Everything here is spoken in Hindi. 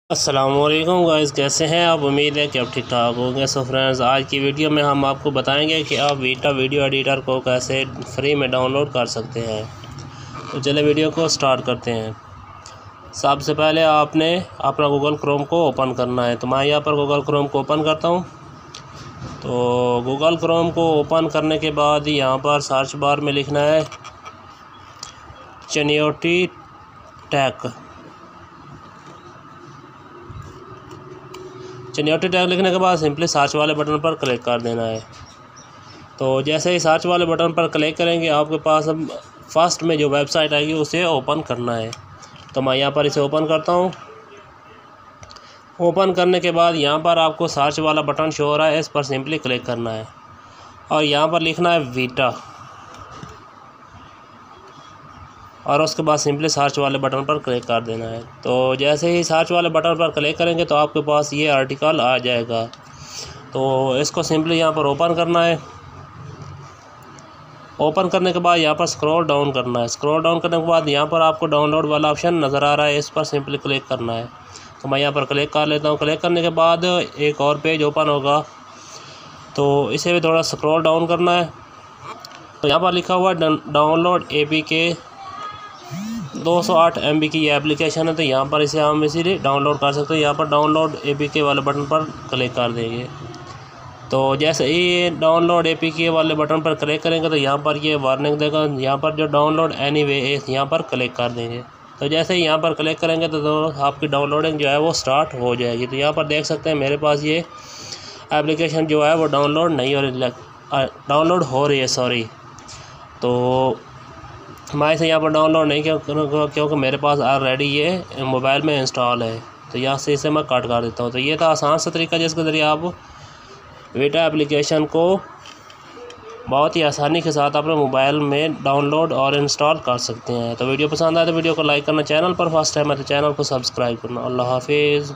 अस्सलामुअलैकुम गाइस, कैसे हैं आप। उम्मीद है कि आप ठीक ठाक होंगे। सो फ्रेंड्स, आज की वीडियो में हम आपको बताएंगे कि आप वीटा वीडियो एडिटर को कैसे फ्री में डाउनलोड कर सकते हैं। तो चलिए वीडियो को स्टार्ट करते हैं। सबसे पहले आपने अपना गूगल क्रोम को ओपन करना है। तो मैं यहाँ पर गूगल क्रोम को ओपन करता हूँ। तो गूगल क्रोम को ओपन करने के बाद यहाँ पर सर्च बार में लिखना है चनियोटी टेक। चनियोटी टैग लिखने के बाद सिंपली सर्च वाले बटन पर क्लिक कर देना है। तो जैसे ही सर्च वाले बटन पर क्लिक करेंगे, आपके पास अब फर्स्ट में जो वेबसाइट आएगी उसे ओपन करना है। तो मैं यहाँ पर इसे ओपन करता हूँ। ओपन करने के बाद यहाँ पर आपको सर्च वाला बटन शो हो रहा है, इस पर सिंपली क्लिक करना है और यहाँ पर लिखना है वीटा और उसके बाद सिंपली सर्च वाले बटन पर क्लिक कर देना है। तो जैसे ही सर्च वाले बटन पर क्लिक करेंगे तो आपके पास ये आर्टिकल आ जाएगा। तो इसको सिंपली यहाँ पर ओपन करना है। ओपन करने के बाद यहाँ पर स्क्रॉल डाउन करना है। स्क्रॉल डाउन करने के बाद यहाँ पर आपको डाउनलोड वाला ऑप्शन नज़र आ रहा है, इस पर सिंपली क्लिक करना है। तो मैं यहाँ पर क्लिक कर लेता हूँ। क्लिक करने के बाद एक और पेज ओपन होगा, तो इसे भी थोड़ा स्क्रॉल डाउन करना है। तो यहाँ पर लिखा हुआ डाउनलोड APK 208 MB की ये एप्लीकेशन है। तो यहाँ पर इसे हम इसीलिए डाउनलोड कर सकते हैं। यहाँ पर डाउनलोड APK वाले बटन पर क्लिक कर देंगे। तो जैसे ही डाउनलोड APK वाले बटन पर क्लिक करेंगे तो यहाँ पर ये वार्निंग देगा, यहाँ पर जो डाउनलोड एनीवे यहाँ पर क्लिक कर देंगे। तो जैसे ही यहाँ पर क्लिक करेंगे तो आपकी डाउनलोडिंग जो है वो स्टार्ट हो जाएगी। तो यहाँ पर देख सकते हैं मेरे पास ये एप्लीकेशन जो है वो डाउनलोड हो रही है सॉरी। तो मैं इसे यहाँ पर डाउनलोड नहीं क्योंकि मेरे पास ऑलरेडी ये मोबाइल में इंस्टॉल है। तो यहाँ से इसे मैं कट कर देता हूँ। तो ये था आसान सा तरीका जिसके ज़रिए आप वीटा एप्लीकेशन को बहुत ही आसानी के साथ अपने मोबाइल में डाउनलोड और इंस्टॉल कर सकते हैं। तो वीडियो पसंद आए तो वीडियो को लाइक करना, चैनल पर फर्स्ट टाइम है तो चैनल को सब्सक्राइब करना। अल्लाह हाफिज़।